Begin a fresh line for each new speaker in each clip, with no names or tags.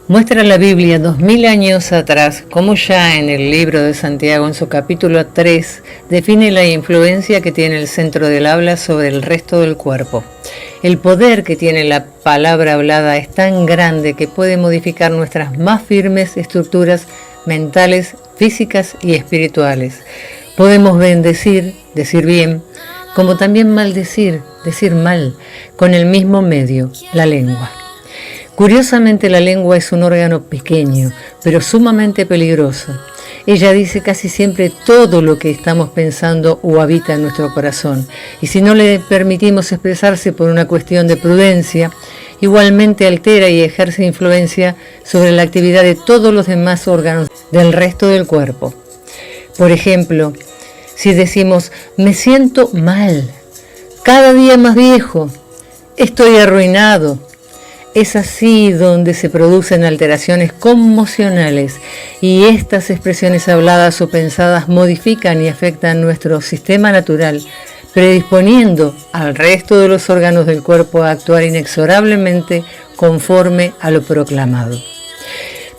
Muestra la Biblia 2000 años atrás cómo ya en el libro de Santiago, en su capítulo 3, define la influencia que tiene el centro del habla sobre el resto del cuerpo. El poder que tiene la palabra hablada es tan grande que puede modificar nuestras más firmes estructuras mentales, físicas y espirituales. Podemos bendecir, decir bien, como también maldecir, decir mal, con el mismo medio, la lengua. Curiosamente, la lengua es un órgano pequeño, pero sumamente peligroso. Ella dice casi siempre todo lo que estamos pensando o habita en nuestro corazón. Y si no le permitimos expresarse por una cuestión de prudencia, igualmente altera y ejerce influencia sobre la actividad de todos los demás órganos del resto del cuerpo. Por ejemplo, si decimos, me siento mal, cada día más viejo, estoy arruinado, es así donde se producen alteraciones conmocionales y estas expresiones habladas o pensadas modifican y afectan nuestro sistema natural, predisponiendo al resto de los órganos del cuerpo a actuar inexorablemente conforme a lo proclamado.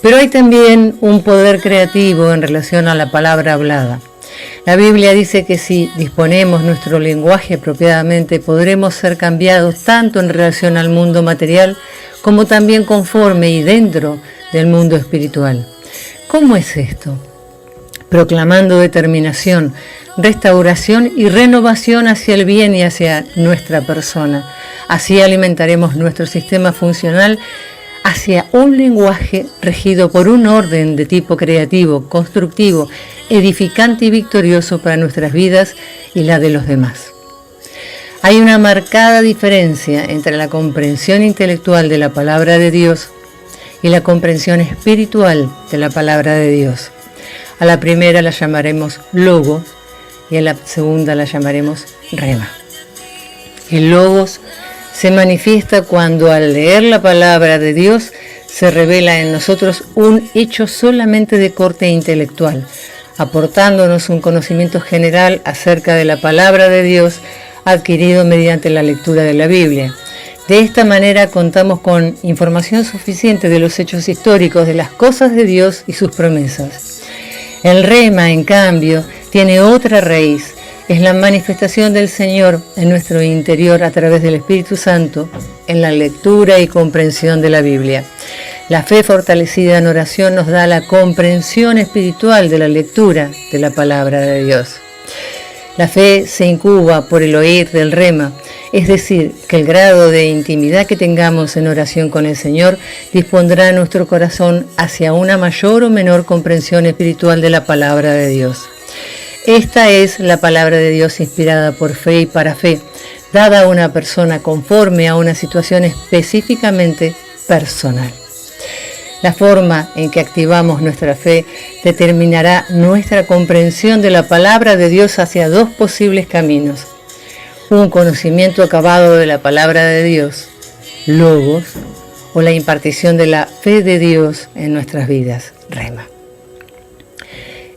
Pero hay también un poder creativo en relación a la palabra hablada. La Biblia dice que si disponemos nuestro lenguaje apropiadamente, podremos ser cambiados tanto en relación al mundo material como también conforme y dentro del mundo espiritual. ¿Cómo es esto? Proclamando determinación, restauración y renovación hacia el bien y hacia nuestra persona. Así alimentaremos nuestro sistema funcional hacia un lenguaje regido por un orden de tipo creativo, constructivo, edificante y victorioso para nuestras vidas y la de los demás. Hay una marcada diferencia entre la comprensión intelectual de la palabra de Dios y la comprensión espiritual de la palabra de Dios. A la primera la llamaremos logos y a la segunda la llamaremos rema. El logos se manifiesta cuando al leer la palabra de Dios se revela en nosotros un hecho solamente de corte intelectual, aportándonos un conocimiento general acerca de la palabra de Dios adquirido mediante la lectura de la Biblia. De esta manera contamos con información suficiente de los hechos históricos, de las cosas de Dios y sus promesas. El rema, en cambio, tiene otra raíz. Es la manifestación del Señor en nuestro interior a través del Espíritu Santo en la lectura y comprensión de la Biblia. La fe fortalecida en oración nos da la comprensión espiritual de la lectura de la palabra de Dios. La fe se incuba por el oír del rema, es decir, que el grado de intimidad que tengamos en oración con el Señor dispondrá nuestro corazón hacia una mayor o menor comprensión espiritual de la palabra de Dios. Esta es la palabra de Dios inspirada por fe y para fe, dada a una persona conforme a una situación específicamente personal. La forma en que activamos nuestra fe determinará nuestra comprensión de la palabra de Dios hacia dos posibles caminos. Un conocimiento acabado de la palabra de Dios, logos, o la impartición de la fe de Dios en nuestras vidas, rema.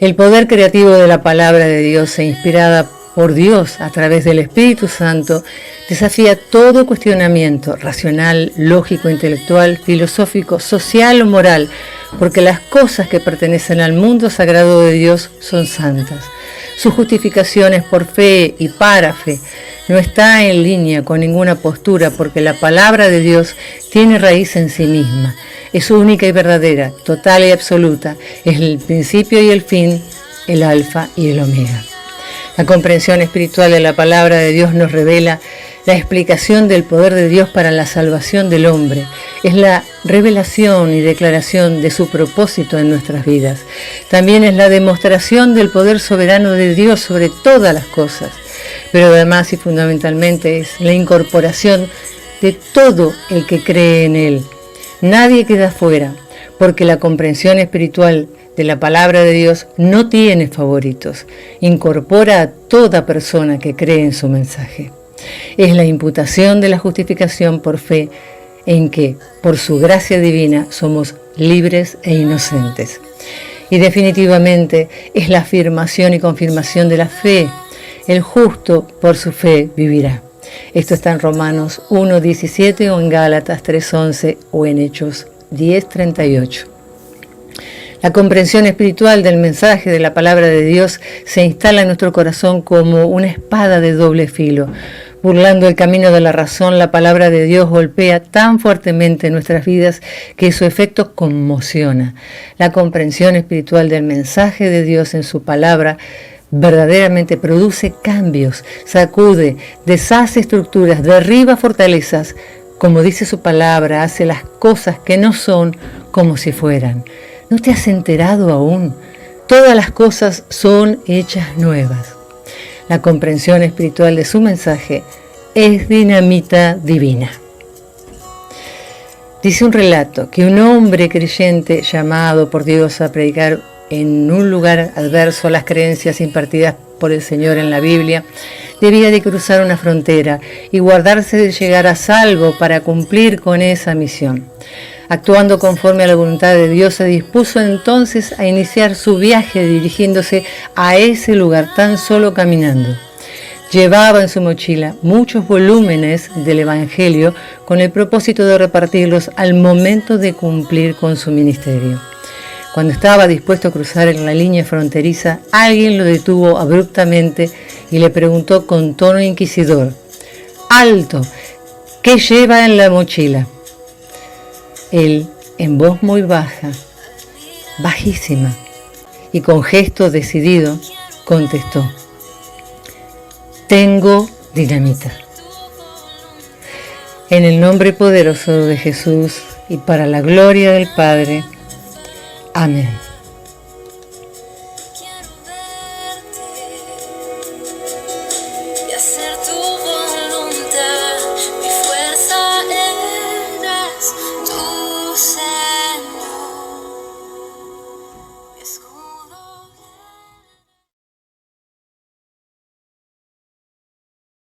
El poder creativo de la palabra de Dios e inspirada por Dios a través del Espíritu Santo desafía todo cuestionamiento racional, lógico, intelectual, filosófico, social o moral, porque las cosas que pertenecen al mundo sagrado de Dios son santas. Su justificación es por fe y para fe. No está en línea con ninguna postura porque la palabra de Dios tiene raíz en sí misma. Es única y verdadera, total y absoluta. Es el principio y el fin, el alfa y el omega. La comprensión espiritual de la palabra de Dios nos revela la explicación del poder de Dios para la salvación del hombre. Es la revelación y declaración de su propósito en nuestras vidas. También es la demostración del poder soberano de Dios sobre todas las cosas. Pero además y fundamentalmente es la incorporación de todo el que cree en Él. Nadie queda fuera, porque la comprensión espiritual de la palabra de Dios no tiene favoritos. Incorpora a toda persona que cree en su mensaje. Es la imputación de la justificación por fe en que, por su gracia divina, somos libres e inocentes. Y definitivamente es la afirmación y confirmación de la fe. El justo por su fe vivirá. Esto está en Romanos 1:17 o en Gálatas 3:11 o en Hechos 10:38. La comprensión espiritual del mensaje de la palabra de Dios se instala en nuestro corazón como una espada de doble filo. Burlando el camino de la razón, la palabra de Dios golpea tan fuertemente en nuestras vidas que su efecto conmociona. La comprensión espiritual del mensaje de Dios en su palabra verdaderamente produce cambios, sacude, deshace estructuras, derriba fortalezas. Como dice su palabra, hace las cosas que no son como si fueran. ¿No te has enterado aún? Todas las cosas son hechas nuevas. La comprensión espiritual de su mensaje es dinamita divina. Dice un relato que un hombre creyente llamado por Dios a predicar en un lugar adverso a las creencias impartidas por el Señor en la Biblia, debía de cruzar una frontera y guardarse de llegar a salvo para cumplir con esa misión. Actuando conforme a la voluntad de Dios, se dispuso entonces a iniciar su viaje dirigiéndose a ese lugar tan solo caminando. Llevaba en su mochila muchos volúmenes del Evangelio con el propósito de repartirlos al momento de cumplir con su ministerio. Cuando estaba dispuesto a cruzar en la línea fronteriza, alguien lo detuvo abruptamente y le preguntó con tono inquisidor: ¡Alto! ¿Qué lleva en la mochila? Él, en voz muy baja, bajísima, y con gesto decidido, contestó: tengo dinamita. En el nombre poderoso de Jesús y para la gloria del Padre. Amén.